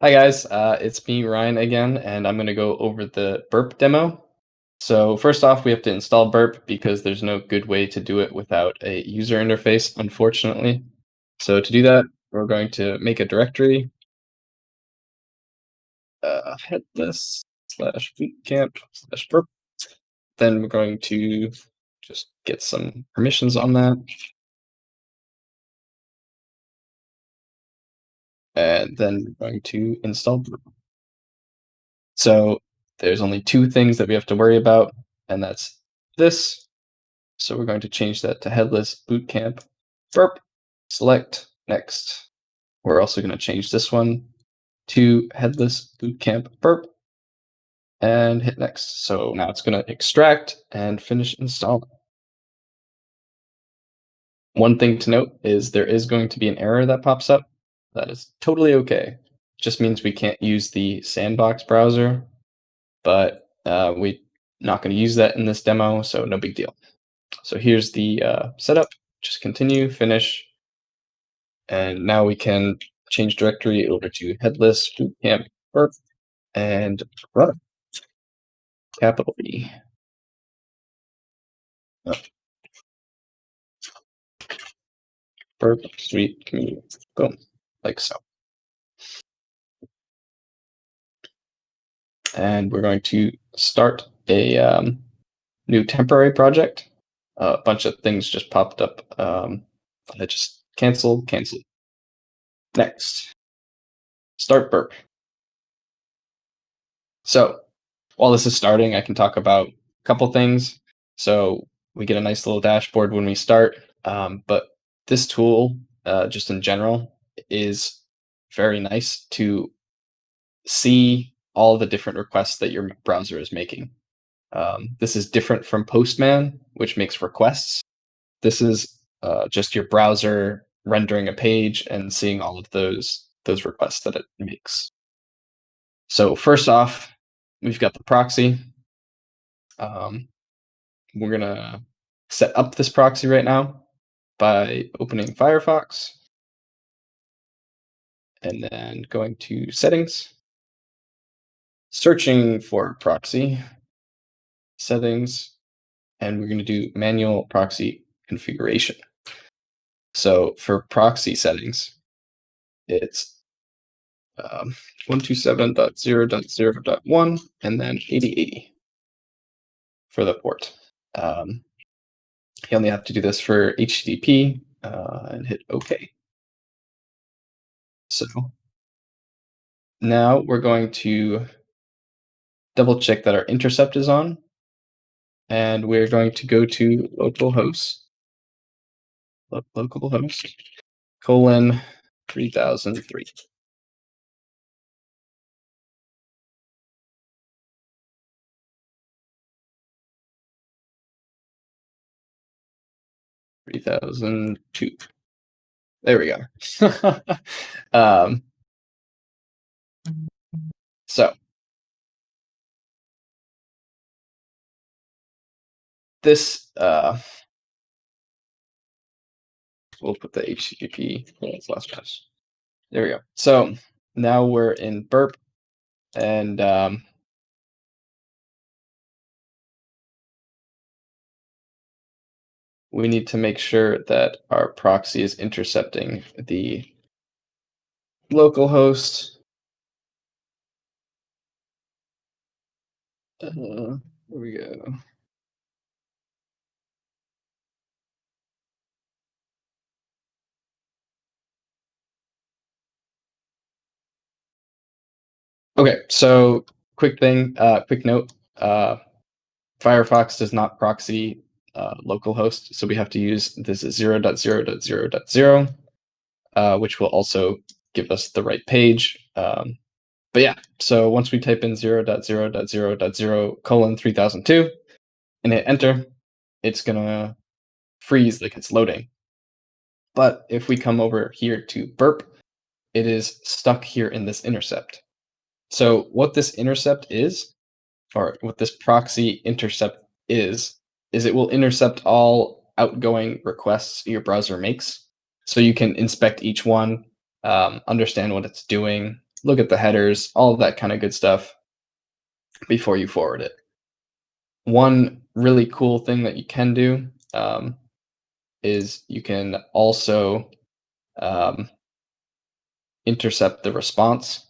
Hi guys, it's me Ryan again, and I'm going to go over the Burp demo. So first off, we have to install Burp because there's no good way to do it without a user interface, unfortunately. So to do that, we're going to make a directory, headless slash bootcamp slash Burp. Then we're going to just get some permissions on that, and then we're going to install Burp. So there's only two things that we have to worry about, and that's this. So we're going to change that to headless bootcamp burp. Select next. We're also going to change this one to headless bootcamp burp and hit next. So now it's going to extract and finish installing. One thing to note is there is going to be an error that pops up. That is totally okay. Just means we can't use the sandbox browser, but we're not going to use that in this demo, so no big deal. So here's the setup. Just continue, finish, and now we can change directory over to headless bootcamp burp and run. Capital B. Burp Suite community. Boom. Like so. And we're going to start a new temporary project. A bunch of things just popped up. I just cancel. Next. Start burp. So while this is starting, I can talk about a couple things. So we get a nice little dashboard when we start, but this tool, just in general, is very nice to see all the different requests that your browser is making. This is different from Postman, which makes requests. This is just your browser rendering a page and seeing all of those requests that it makes. So first off, we've got the proxy. We're gonna set up this proxy right now by opening Firefox and then going to settings, searching for proxy, settings, and we're going to do manual proxy configuration. So for proxy settings, it's 127.0.0.1 and then 8080 for the port. You only have to do this for HTTP and hit OK. So now we're going to double check that our intercept is on, and we're going to go to localhost, localhost, colon 3003. There we go. So this we'll put the HTTP // There we go. So now we're in burp, and we need to make sure that our proxy is intercepting the localhost. Here we go. Okay, so quick note. Firefox does not proxy localhost, so we have to use this 0.0.0.0, which will also give us the right page. But yeah, so once we type in 0.0.0.0 colon 3002 and hit enter, it's gonna freeze like it's loading. But if we come over here to burp, it is stuck here in this intercept. So what this intercept is, or what this proxy intercept is it will intercept all outgoing requests your browser makes. So you can inspect each one, understand what it's doing, look at the headers, all of that kind of good stuff before you forward it. One really cool thing that you can do is you can also um, intercept the response,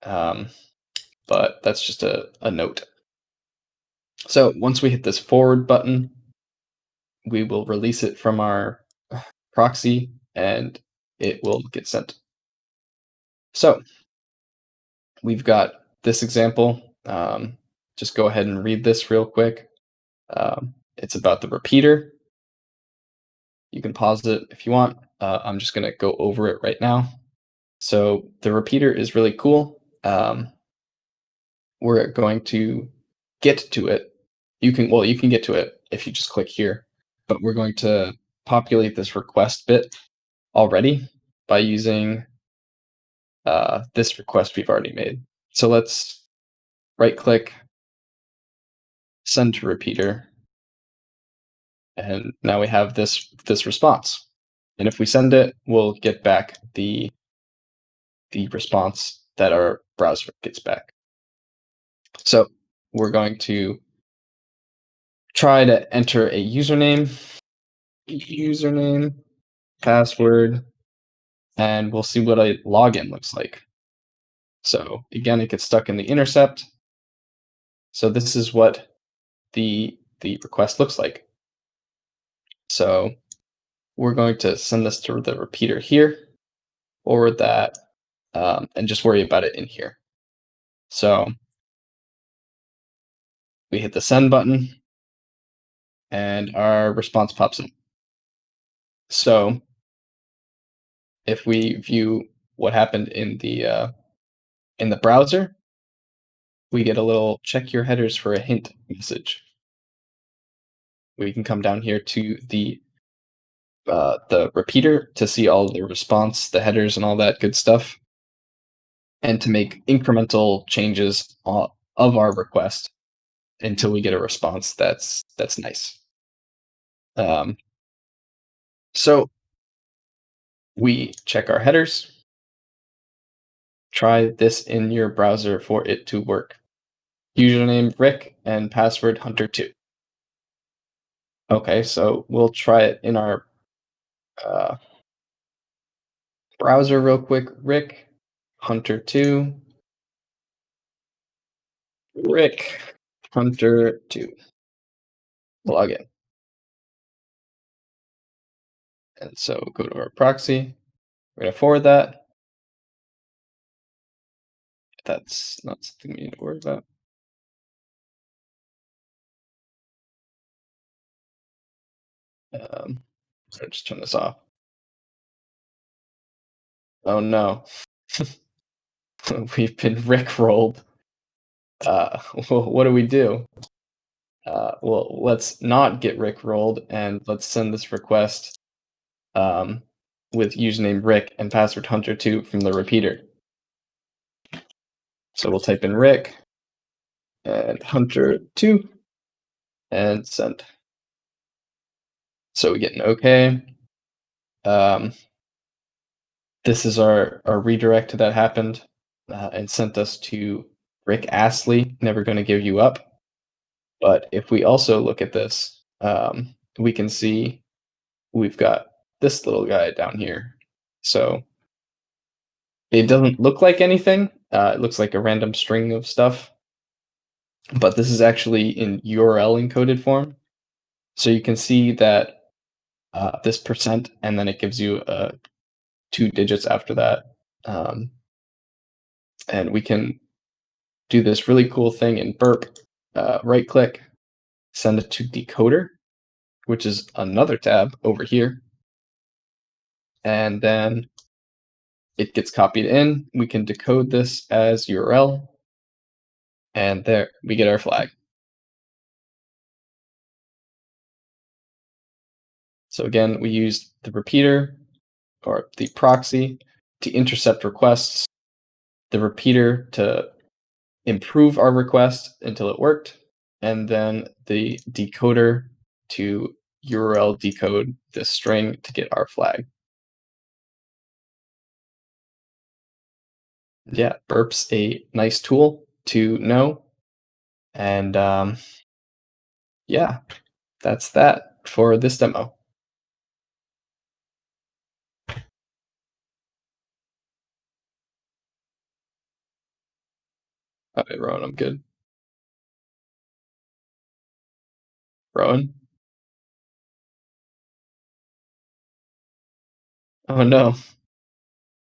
um, but that's just a note. So once we hit this forward button, we will release it from our proxy and it will get sent. So we've got this example. Just go ahead and read this real quick. It's about the repeater. You can pause it if you want. I'm just going to go over it right now. So the repeater is really cool. We're going to get to it. You can get to it if you just click here, but we're going to populate this request bit already by using this request we've already made. So let's right click, send to repeater, and now we have this response. And if we send it, we'll get back the response that our browser gets back. So we're going to try to enter a username, password, and we'll see what a login looks like. So again, it gets stuck in the intercept. So this is what the request looks like. So we're going to send this to the repeater here, forward that, and just worry about it in here. So we hit the send button, and our response pops up. So if we view what happened in the browser, we get a little check your headers for a hint message. We can come down here to the repeater to see all the response, the headers, and all that good stuff, and to make incremental changes of our request until we get a response that's nice. So we check our headers. Try this in your browser for it to work. Username Rick and password Hunter2. Okay, so we'll try it in our browser real quick. Rick Hunter2. Rick Hunter2. Log in. And so go to our proxy. We're going to forward that. That's not something we need to worry about. So just turn this off. Oh no. We've been rickrolled. What do we do? Well, let's not get rickrolled and let's send this request with username Rick and password Hunter2 from the repeater. So we'll type in Rick and Hunter2 and send. So we get an OK. This is our redirect that happened and sent us to Rick Astley, never going to give you up. But if we also look at this, we can see we've got this little guy down here. So it doesn't look like anything. It looks like a random string of stuff. But this is actually in URL encoded form. So you can see that this percent, and then it gives you 2 digits after that. And we can do this really cool thing in Burp. Right click, send it to decoder, which is another tab over here. And then it gets copied in. We can decode this as URL. And there we get our flag. So again, we used the repeater or the proxy to intercept requests, the repeater to improve our request until it worked, and then the decoder to URL decode this string to get our flag. Yeah, Burp's a nice tool to know. And yeah, that's that for this demo. All right, Rowan, I'm good. Rowan? Oh no.